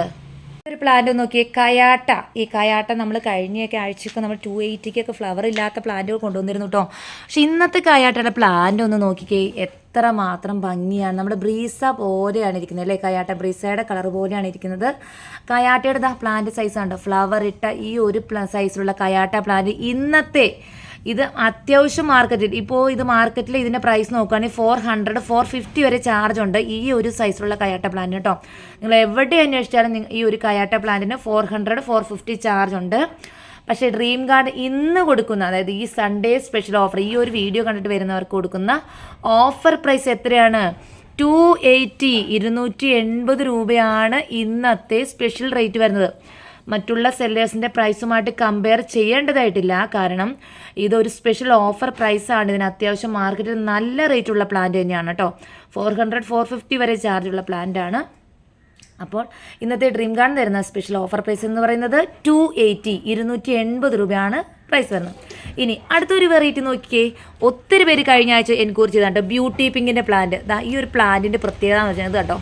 ഒരു പ്ലാന്റ് നോക്കിയേ, കയാട്ട. ഈ കയാട്ട നമ്മൾ കഴിഞ്ഞൊക്കെ ആഴ്ചയൊക്കെ നമ്മൾ 280 ഫ്ലവർ ഇല്ലാത്ത പ്ലാന്റുകൾ കൊണ്ടുവന്നിരുന്നു കേട്ടോ. പക്ഷെ ഇന്നത്തെ കയാട്ടയുടെ പ്ലാന്റ് ഒന്ന് നോക്കിക്കേ, എത്ര മാത്രം ഭംഗിയാണ്. നമ്മുടെ ബ്രീസ പോലെയാണ് ഇരിക്കുന്നത് അല്ലേ? കയാട്ട ബ്രീസയുടെ കളർ പോലെയാണ് ഇരിക്കുന്നത്. കയാട്ടയുടെ പ്ലാന്റ് സൈസ് ഉണ്ടോ? ഫ്ലവർ ഇട്ട ഈ ഒരു സൈസിലുള്ള കയാട്ട പ്ലാന്റ് ഇന്നത്തെ ഇത് അത്യാവശ്യം മാർക്കറ്റിൽ ഇപ്പോൾ ഇത് മാർക്കറ്റിൽ ഇതിൻ്റെ പ്രൈസ് നോക്കുകയാണെങ്കിൽ 400-450 വരെ ചാർജ് ഉണ്ട് ഈ ഒരു സൈസിലുള്ള കയാട്ട പ്ലാന്റ് കേട്ടോ. നിങ്ങൾ എവിടെ അന്വേഷിച്ചാലും ഈ ഒരു കയാട്ട പ്ലാന്റിന് 400-450 ചാർജ് ഉണ്ട്. പക്ഷേ ഡ്രീം ഗാർഡൻ ഇന്ന് കൊടുക്കുന്ന, അതായത് ഈ സൺഡേ സ്പെഷ്യൽ ഓഫർ, ഈ ഒരു വീഡിയോ കണ്ടിട്ട് വരുന്നവർക്ക് കൊടുക്കുന്ന ഓഫർ പ്രൈസ് എത്രയാണ്? 280 രൂപയാണ് ഇന്നത്തെ സ്പെഷ്യൽ റേറ്റ് വരുന്നത്. മറ്റുള്ള സെല്ലേഴ്സിൻ്റെ പ്രൈസുമായിട്ട് കമ്പയർ ചെയ്യേണ്ടതായിട്ടില്ല, കാരണം ഇതൊരു സ്പെഷ്യൽ ഓഫർ പ്രൈസാണ്. ഇതിന് അത്യാവശ്യം മാർക്കറ്റിൽ നല്ല റേറ്റുള്ള പ്ലാന്റ് തന്നെയാണ് കേട്ടോ. 400-450 വരെ ചാർജുള്ള പ്ലാന്റാണ്. അപ്പോൾ ഇന്നത്തെ ഡ്രീം ഗാർഡൻ തരുന്ന സ്പെഷ്യൽ ഓഫർ പ്രൈസ് എന്ന് പറയുന്നത് 280 280 രൂപയാണ് പ്രൈസ് വരുന്നത്. ഇനി അടുത്തൊരു വെറൈറ്റി നോക്കിക്കേ. ഒത്തിരി പേര് കഴിഞ്ഞ ആഴ്ച എൻക്വയറി ചെയ്താട്ടോ ബ്യൂട്ടി പിങ്കിൻ്റെ പ്ലാന്റ്. ഈ ഒരു പ്ലാന്റിൻ്റെ പ്രത്യേകത എന്ന് വെച്ചാൽ കേട്ടോ,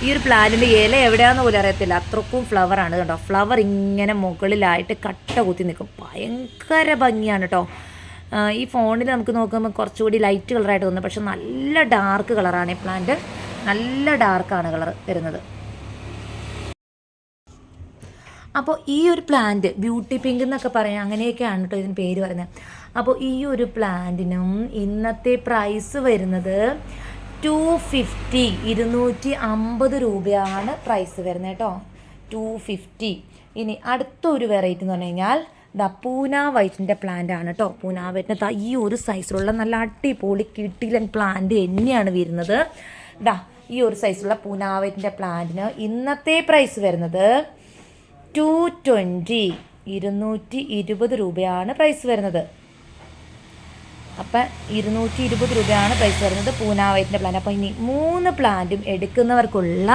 ഈ ഒരു പ്ലാന്റിൻ്റെ ഇല എവിടെയാണെന്ന് പോലും അറിയത്തില്ല, അത്രക്കും ഫ്ലവറാണ് കേട്ടോ. ഫ്ലവർ ഇങ്ങനെ മുകളിലായിട്ട് കട്ട കുത്തി നിൽക്കും, ഭയങ്കര ഭംഗിയാണ് കേട്ടോ. ഈ ഫോണിൽ നമുക്ക് നോക്കുമ്പോൾ കുറച്ചുകൂടി ലൈറ്റ് കളറായിട്ട് തോന്നുന്നു, പക്ഷെ നല്ല ഡാർക്ക് കളറാണ് ഈ പ്ലാന്റ്, നല്ല ഡാർക്കാണ് കളർ വരുന്നത്. അപ്പോൾ ഈ ഒരു പ്ലാന്റ് ബ്യൂട്ടി പിങ്ക് എന്നൊക്കെ പറയാം, അങ്ങനെയൊക്കെയാണ് കേട്ടോ ഇതിന് പേര് പറയുന്നത്. അപ്പോൾ ഈ ഒരു പ്ലാന്റിനും ഇന്നത്തെ പ്രൈസ് വരുന്നത് 250 250 രൂപയാണ് പ്രൈസ് വരുന്നത് കേട്ടോ, 250. ഇനി അടുത്തൊരു വെറൈറ്റി എന്ന് പറഞ്ഞു കഴിഞ്ഞാൽ പൂന വൈറ്റിൻ്റെ പ്ലാന്റ് ആണ് കേട്ടോ. പൂന വൈറ്റിൻ്റെ ഈ ഒരു സൈസിലുള്ള നല്ല അടിപൊളി കിട്ടിലൻ പ്ലാന്റ് തന്നെയാണ് വരുന്നത്. ഈ ഒരു സൈസിലുള്ള പൂന വൈറ്റിൻ്റെ പ്ലാന്റിന് ഇന്നത്തെ പ്രൈസ് വരുന്നത് 220 220 രൂപയാണ് പ്രൈസ് വരുന്നത്. അപ്പം 220 രൂപയാണ് പ്രൈസ് വരുന്നത് പൂന വൈറ്റിൻ്റെ പ്ലാന്റ്. അപ്പോൾ ഇനി 3 പ്ലാന്റും എടുക്കുന്നവർക്കുള്ള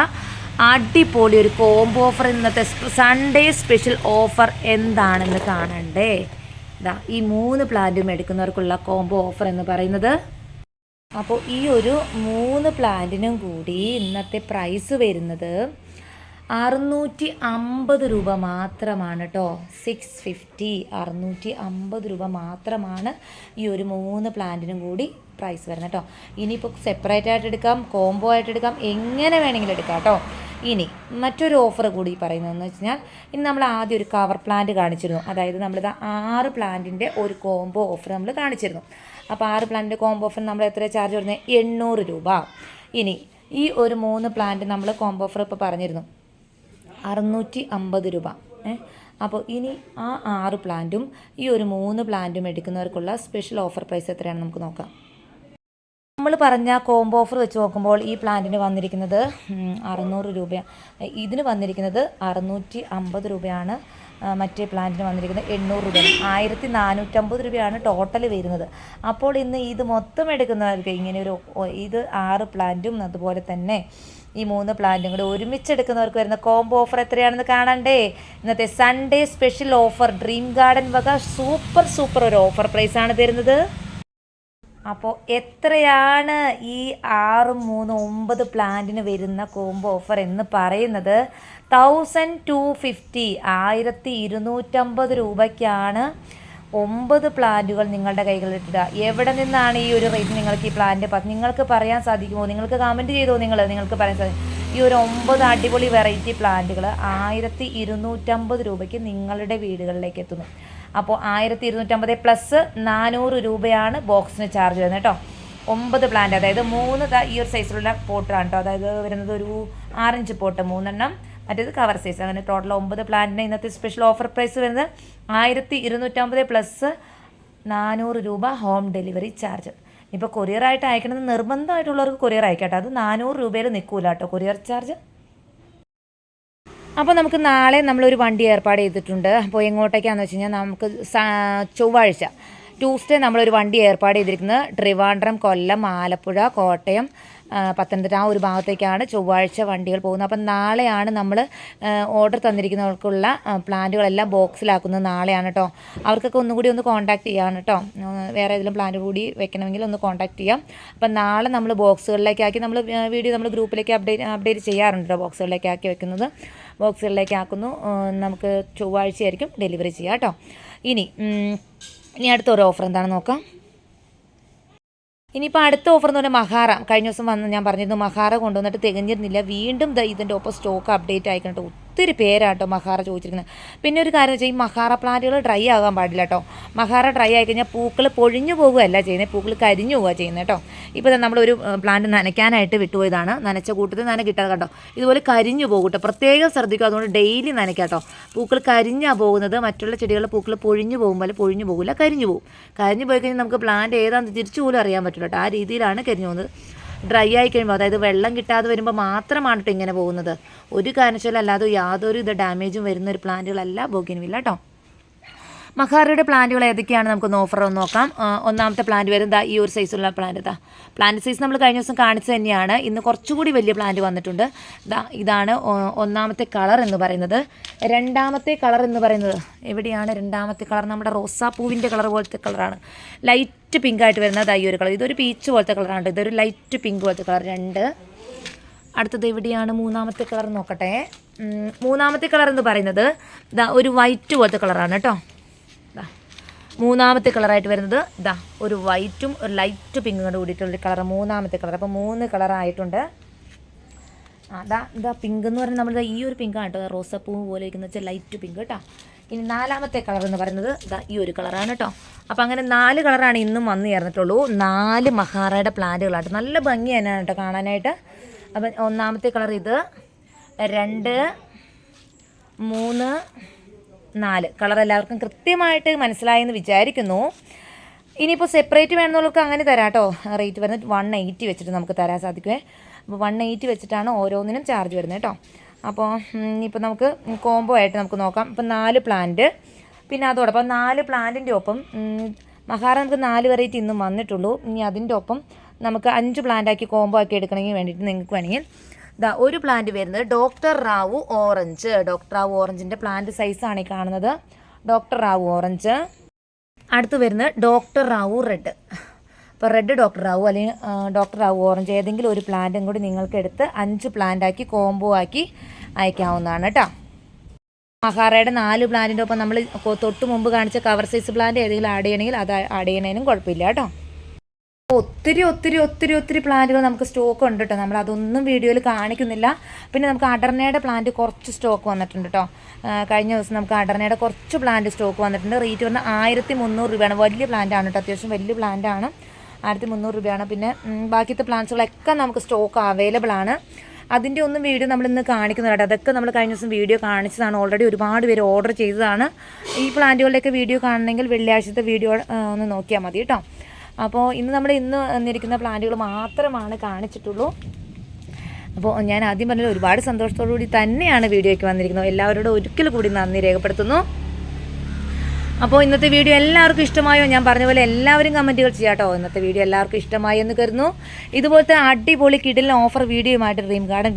അടിപൊളി ഒരു കോംബോ ഓഫർ, ഇന്നത്തെ സൺഡേ സ്പെഷ്യൽ ഓഫർ എന്താണെന്ന് കാണണ്ടേ. ഈ 3 പ്ലാന്റും എടുക്കുന്നവർക്കുള്ള കോംബോ ഓഫർ എന്ന് പറയുന്നത്, അപ്പോൾ ഈ ഒരു 3 പ്ലാന്റിനും കൂടി ഇന്നത്തെ പ്രൈസ് വരുന്നത് 650 രൂപ മാത്രമാണ് കേട്ടോ. 650 650 രൂപ മാത്രമാണ് ഈ ഒരു 3 പ്ലാന്റിനും കൂടി പ്രൈസ് വരുന്നത് കേട്ടോ. ഇനിയിപ്പോൾ സെപ്പറേറ്റ് ആയിട്ട് എടുക്കാം, കോംബോ ആയിട്ട് എടുക്കാം, എങ്ങനെ വേണമെങ്കിലും എടുക്കാം കേട്ടോ. ഇനി മറ്റൊരു ഓഫർ കൂടി പറയുന്നതെന്ന് വെച്ച് കഴിഞ്ഞാൽ, ഇനി നമ്മൾ ആദ്യം ഒരു കവർ പ്ലാന്റ് കാണിച്ചിരുന്നു, അതായത് നമ്മളിത് 6 പ്ലാന്റിൻ്റെ ഒരു കോംബോ ഓഫർ നമ്മൾ കാണിച്ചിരുന്നു. അപ്പോൾ 6 പ്ലാന്റിൻ്റെ കോംബോ ഓഫർ നമ്മൾ എത്ര ചാർജ് വരുന്നത്? 800 രൂപ. ഇനി ഈ ഒരു 3 പ്ലാന്റ് നമ്മൾ കോംബോ ഓഫർ ഇപ്പോൾ പറഞ്ഞിരുന്നു 650 രൂപ. അപ്പോൾ ഇനി ആ 6 പ്ലാന്റും ഈ ഒരു 3 പ്ലാന്റും എടുക്കുന്നവർക്കുള്ള സ്പെഷ്യൽ ഓഫർ പ്രൈസ് എത്രയാണെന്ന് നമുക്ക് നോക്കാം. നമ്മൾ പറഞ്ഞ കോംബോ ഓഫർ വെച്ച് നോക്കുമ്പോൾ ഈ പ്ലാന്റിന് വന്നിരിക്കുന്നത് 600 രൂപ, ഇതിന് വന്നിരിക്കുന്നത് 650 രൂപയാണ്, മറ്റേ പ്ലാന്റിന് വന്നിരിക്കുന്നത് 800 രൂപയാണ്, 1450 രൂപയാണ് ടോട്ടൽ വരുന്നത്. അപ്പോൾ ഇന്ന് ഇത് മൊത്തം എടുക്കുന്നവർക്ക് ഇങ്ങനെ ഒരു ഇത് 6 പ്ലാന്റും അതുപോലെ തന്നെ ഈ 3 പ്ലാന്റും കൂടെ ഒരുമിച്ചെടുക്കുന്നവർക്ക് വരുന്ന കോംബോ ഓഫർ എത്രയാണെന്ന് കാണണ്ടേ. ഇന്നത്തെ Sunday special offer dream garden വക സൂപ്പർ ഒരു ഓഫർ പ്രൈസാണ് തരുന്നത്. അപ്പോൾ എത്രയാണ് ഈ 6, 3, 9 പ്ലാന്റിന് വരുന്ന കോംബോ ഓഫർ എന്ന് പറയുന്നത്? 1250 1250 രൂപയ്ക്കാണ് 9 പ്ലാന്റുകൾ നിങ്ങളുടെ കൈകളിലിട്ടുക. എവിടെ നിന്നാണ് ഈ ഒരു റേറ്റ് നിങ്ങൾക്ക് ഈ പ്ലാന്റ് നിങ്ങൾക്ക് പറയാൻ സാധിക്കുമോ? നിങ്ങൾക്ക് കമൻറ്റ് ചെയ്തോ? നിങ്ങൾക്ക് പറയാൻ സാധിക്കും. ഈ ഒരു 9 അടിപൊളി വെറൈറ്റി പ്ലാന്റുകൾ 1250 രൂപയ്ക്ക് നിങ്ങളുടെ വീടുകളിലേക്ക് എത്തുന്നു. അപ്പോൾ 1250 പ്ലസ് 400 രൂപയാണ് ബോക്സിന് ചാർജ് വരുന്നത് കേട്ടോ. 9 പ്ലാന്റ്, അതായത് 3 ഈ ഒരു സൈസിലുള്ള പോട്ടാണ് കേട്ടോ, അതായത് വരുന്നത് ഒരു 6 ഇഞ്ച് പോട്ട് 3 എണ്ണം, മറ്റേത് കവർ സൈസ്, അങ്ങനെ ടോട്ടൽ 9 പ്ലാന്റിന് ഇന്നത്തെ സ്പെഷ്യൽ ഓഫർ പ്രൈസ് വരുന്നത് 1250 പ്ലസ് 400 രൂപ ഹോം ഡെലിവറി ചാർജ്. ഇപ്പോൾ കൊറിയറായിട്ട് അയക്കണമെന്ന് നിർബന്ധമായിട്ടുള്ളവർക്ക് കൊറിയർ അയക്കട്ടെ, അത് 400 രൂപയിൽ നിൽക്കൂല കേട്ടോ കൊറിയർ ചാർജ്. അപ്പോൾ നമുക്ക് നാളെ നമ്മളൊരു വണ്ടി ഏർപ്പാട് ചെയ്തിട്ടുണ്ട്. അപ്പോൾ എങ്ങോട്ടേക്കാണെന്ന് വെച്ച് കഴിഞ്ഞാൽ നമുക്ക് ചൊവ്വാഴ്ച ട്യൂസ്ഡേ നമ്മളൊരു വണ്ടി ഏർപ്പാട് ചെയ്തിരിക്കുന്നത് ട്രിവാൻഡ്രം, കൊല്ലം, ആലപ്പുഴ, കോട്ടയം, പത്തനംതിട്ട ആ ഒരു ഭാഗത്തേക്കാണ് ചൊവ്വാഴ്ച വണ്ടികൾ പോകുന്നത്. അപ്പം നാളെയാണ് നമ്മൾ ഓർഡർ തന്നിരിക്കുന്നവർക്കുള്ള പ്ലാന്റുകളെല്ലാം ബോക്സിലാക്കുന്നത് നാളെയാണ് കേട്ടോ. അവർക്കൊക്കെ ഒന്നുകൂടി ഒന്ന് കോൺടാക്റ്റ് ചെയ്യാം കേട്ടോ, വേറെ ഏതെങ്കിലും പ്ലാന്റ് കൂടി വെക്കണമെങ്കിൽ ഒന്ന് കോൺടാക്റ്റ് ചെയ്യാം. അപ്പം നാളെ നമ്മൾ ബോക്സുകളിലേക്കാക്കി നമ്മൾ വീഡിയോ നമ്മൾ ഗ്രൂപ്പിലേക്ക് അപ്ഡേറ്റ് ചെയ്യാറുണ്ട് കേട്ടോ. ബോക്സുകളിലേക്കാക്കി വെക്കുന്നത്, ബോക്സുകളിലേക്ക് ആക്കുന്നു. നമുക്ക് ചൊവ്വാഴ്ചയായിരിക്കും ഡെലിവറി ചെയ്യാം കേട്ടോ. ഇനി അടുത്തൊരു ഓഫർ എന്താണെന്ന് നോക്കാം. ഇനിയിപ്പോൾ അടുത്ത ഓഫർ എന്ന് പറഞ്ഞാൽ മഹാറ. കഴിഞ്ഞ ദിവസം വന്ന് ഞാൻ പറഞ്ഞിരുന്നു മഹാറ കൊണ്ടുവന്നിട്ട് തികഞ്ഞിരുന്നില്ല, വീണ്ടും ഇതിൻ്റെ ഒപ്പം സ്റ്റോക്ക് അപ്ഡേറ്റ് ആയിക്കോട്ടെ. ഒത്തിരി പേരാട്ടോ മഹാറ ചോദിച്ചിരിക്കുന്നത്. പിന്നെ ഒരു കാര്യം വെച്ചാൽ ഈ മഹാറ പ്ലാന്റുകൾ ഡ്രൈ ആകാൻ പാടില്ല കേട്ടോ. മഹാറ ഡ്രൈ ആയിക്കഴിഞ്ഞാൽ പൂക്കൾ പൊഴിഞ്ഞു പോകുകയല്ല ചെയ്യുന്നത്, പൂക്കൾ കരിഞ്ഞു പോവുക ചെയ്യുന്നത് കേട്ടോ. ഇപ്പോൾ നമ്മളൊരു പ്ലാന്റ് നനയ്ക്കാനായിട്ട് വിട്ടുപോയതാണ്, നനച്ച കൂട്ടത്തിൽ നന കിട്ടാതെ കേട്ടോ, ഇതുപോലെ കരിഞ്ഞു പോകും കേട്ടോ. പ്രത്യേകം ശ്രദ്ധിക്കുക, അതുകൊണ്ട് ഡെയിലി നനയ്ക്കാം കേട്ടോ. പൂക്കൾ കരിഞ്ഞാണ് പോകുന്നത്, മറ്റുള്ള ചെടികളുടെ പൂക്കൾ പൊഴിഞ്ഞു പോകുമ്പോൾ പൊഴിഞ്ഞു പോകില്ല, കരിഞ്ഞു പോകും. കരിഞ്ഞു പോയി കഴിഞ്ഞാൽ നമുക്ക് പ്ലാന്റ് ഏതാണെന്ന് തിരിച്ചു പോലും അറിയാൻ പറ്റില്ല കേട്ടോ. ആ രീതിയിലാണ് കരിഞ്ഞു പോകുന്നത്. ഡ്രൈ ആയി കഴിയുമ്പോൾ, അതായത് വെള്ളം കിട്ടാതെ വരുമ്പോൾ മാത്രമാണ് കേട്ടോ ഇങ്ങനെ പോകുന്നത്. ഒരു കാരണവശാലും അല്ലാതെ യാതൊരു ഡാമേജും വരുന്ന ഒരു പ്ലാന്റുകളല്ല ബോഗൺവില്ല കേട്ടോ. മഹാറയുടെ പ്ലാന്റുകൾ ഏതൊക്കെയാണ് നമുക്കൊന്ന് ഓഫർ ഒന്ന് നോക്കാം. ഒന്നാമത്തെ പ്ലാന്റ് വരുന്നത് ഈ ഒരു സൈസുള്ള പ്ലാന്റ്. പ്ലാന്റ് സൈസ് നമ്മൾ കഴിഞ്ഞ ദിവസം കാണിച്ചു തന്നെയാണ്. ഇന്ന് കുറച്ചുകൂടി വലിയ പ്ലാന്റ് വന്നിട്ടുണ്ട്. ഇതാണ് ഒന്നാമത്തെ കളർ എന്ന് പറയുന്നത്. രണ്ടാമത്തെ കളർ എന്ന് പറയുന്നത് എവിടെയാണ്? രണ്ടാമത്തെ കളർ നമ്മുടെ റോസാപ്പൂവിൻ്റെ കളർ പോലത്തെ കളറാണ്. ലൈറ്റ് പിങ്ക് ആയിട്ട് വരുന്നത് ഈ ഒരു കളർ. ഇതൊരു പീച്ച് പോലത്തെ കളറാണ്. ഇതൊരു ലൈറ്റ് പിങ്ക് പോലത്തെ കളർ 2. അടുത്തത് എവിടെയാണ് മൂന്നാമത്തെ കളർ നോക്കട്ടെ. മൂന്നാമത്തെ കളർ എന്ന് പറയുന്നത് ഒരു വൈറ്റ് പോലത്തെ കളറാണ് കേട്ടോ. മൂന്നാമത്തെ കളറായിട്ട് വരുന്നത് ഒരു വൈറ്റും ഒരു ലൈറ്റ് പിങ്കും കൊണ്ട് കൂടിയിട്ടുള്ള കളർ മൂന്നാമത്തെ കളർ. അപ്പോൾ 3 കളറായിട്ടുണ്ട്. പിങ്ക് എന്ന് പറയുന്നത് നമ്മൾ ഈ ഒരു പിങ്കാണ് കേട്ടോ. റോസാപ്പൂ പോലെ ഇരിക്കുന്ന വെച്ചാൽ ലൈറ്റ് പിങ്ക് കേട്ടോ. ഇനി 4ാമത്തെ കളർ എന്ന് പറയുന്നത് ഈ ഒരു കളറാണ് കേട്ടോ. അപ്പോൾ അങ്ങനെ 4 കളറാണ് ഇന്നും വന്നു ചേർന്നിട്ടുള്ളൂ. 4 മഹാറയുടെ പ്ലാന്റുകളായിട്ട് നല്ല ഭംഗി തന്നെയാണ് കേട്ടോ കാണാനായിട്ട്. അപ്പം ഒന്നാമത്തെ കളർ ഇത്, 2, 3, 4 കളർ എല്ലാവർക്കും കൃത്യമായിട്ട് മനസ്സിലായെന്ന് വിചാരിക്കുന്നു. ഇനിയിപ്പോൾ സെപ്പറേറ്റ് വേണമെന്നുള്ളവർക്ക് അങ്ങനെ തരാം കേട്ടോ. റേറ്റ് വരുന്നത് 180 വെച്ചിട്ട് നമുക്ക് തരാൻ സാധിക്കുമേ. അപ്പോൾ 180 വെച്ചിട്ടാണ് ഓരോന്നിനും ചാർജ് വരുന്നത് കേട്ടോ. അപ്പോൾ ഇനിയിപ്പോൾ നമുക്ക് കോംബോ ആയിട്ട് നമുക്ക് നോക്കാം. ഇപ്പം 4 പ്ലാന്റ്, പിന്നെ അതോടൊപ്പം 4 പ്ലാന്റിൻ്റെ ഒപ്പം മഹാറ നമുക്ക് 4 വെറൈറ്റി ഇന്നും വന്നിട്ടുള്ളൂ. ഇനി അതിൻ്റെ ഒപ്പം നമുക്ക് 5 പ്ലാന്റാക്കി കോംബോ ആക്കി എടുക്കണമെങ്കിൽ വേണ്ടിയിട്ട് നിങ്ങൾക്ക് വേണമെങ്കിൽ ഒരു പ്ലാന്റ് വരുന്നത് doctor Rao orange. Doctor Rao ഓറഞ്ചിൻ്റെ പ്ലാന്റ് സൈസാണ് ഈ കാണുന്നത്. Doctor Rao orange. അടുത്ത് വരുന്നത് ഡോക്ടർ റാവു റെഡ്. അപ്പോൾ റെഡ് ഡോക്ടർ റാവു അല്ലെങ്കിൽ ഡോക്ടർ റാവു ഓറഞ്ച് ഏതെങ്കിലും ഒരു പ്ലാന്റും കൂടി നിങ്ങൾക്ക് എടുത്ത് 5 പ്ലാന്റാക്കി കോംബോ ആക്കി അയക്കാവുന്നതാണ് കേട്ടോ. മഹാറയുടെ 4 പ്ലാന്റിൻ്റെ ഒപ്പം നമ്മൾ തൊട്ട് മുമ്പ് കാണിച്ച കവർ സൈസ് പ്ലാന്റ് ഏതെങ്കിലും ആഡ് ചെയ്യണമെങ്കിൽ അത് ആഡ് ചെയ്യണതിനും കുഴപ്പമില്ല കേട്ടോ. ഒത്തിരി പ്ലാന്റുകൾ നമുക്ക് സ്റ്റോക്ക് ഉണ്ട് കേട്ടോ. നമ്മൾ അതൊന്നും വീഡിയോയിൽ കാണിക്കുന്നില്ല. പിന്നെ നമുക്ക് അടർനയുടെ പ്ലാന്റ് കുറച്ച് സ്റ്റോക്ക് വന്നിട്ടുണ്ട് കേട്ടോ. കഴിഞ്ഞ ദിവസം നമുക്ക് അടർനയുടെ കുറച്ച് പ്ലാന്റ് സ്റ്റോക്ക് വന്നിട്ടുണ്ട്. റേറ്റ് പറഞ്ഞാൽ 1300 രൂപയാണ്. വലിയ പ്ലാന്റാണ് കേട്ടോ, അത്യാവശ്യം വലിയ പ്ലാന്റാണ്. 1300 രൂപയാണ്. പിന്നെ ബാക്കിയത്തെ പ്ലാന്റ്സുകളൊക്കെ നമുക്ക് സ്റ്റോക്ക് അവൈലബിൾ ആണ്. അതിൻ്റെ ഒന്നും വീഡിയോ നമ്മളിന്ന് കാണിക്കുന്നുണ്ട്. അതൊക്കെ നമ്മൾ കഴിഞ്ഞ ദിവസം വീഡിയോ കാണിച്ചതാണ്. ഓൾറെഡി ഒരുപാട് പേര് ഓർഡർ ചെയ്തതാണ്. ഈ പ്ലാന്റുകളുടെയൊക്കെ വീഡിയോ കാണണമെങ്കിൽ വെള്ളിയാഴ്ചത്തെ വീഡിയോ ഒന്ന് നോക്കിയാൽ മതി കേട്ടോ. അപ്പോൾ ഇന്ന് വന്നിരിക്കുന്ന പ്ലാന്റുകൾ മാത്രമാണ് കാണിച്ചിട്ടുള്ളൂ. അപ്പോൾ ഞാൻ ആദ്യം പറഞ്ഞത് ഒരുപാട് സന്തോഷത്തോടു കൂടി തന്നെയാണ് വീഡിയോയ്ക്ക് വന്നിരിക്കുന്നത്. എല്ലാവരോടും ഒരിക്കൽ കൂടി നന്ദി രേഖപ്പെടുത്തുന്നു. അപ്പോൾ ഇന്നത്തെ വീഡിയോ എല്ലാവർക്കും ഇഷ്ടമായോ? ഞാൻ പറഞ്ഞ പോലെ എല്ലാവരും കമൻറ്റുകൾ ചെയ്യാം കേട്ടോ. ഇന്നത്തെ വീഡിയോ എല്ലാവർക്കും ഇഷ്ടമായി എന്ന് കരുതുന്നു. ഇതുപോലത്തെ അടിപൊളി കിടിലൻ ഓഫർ വീഡിയോയുമായിട്ട് ഡ്രീം ഗാർഡൻ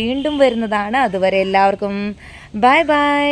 വീണ്ടും വരുന്നതാണ്. അതുവരെ എല്ലാവർക്കും ബൈ.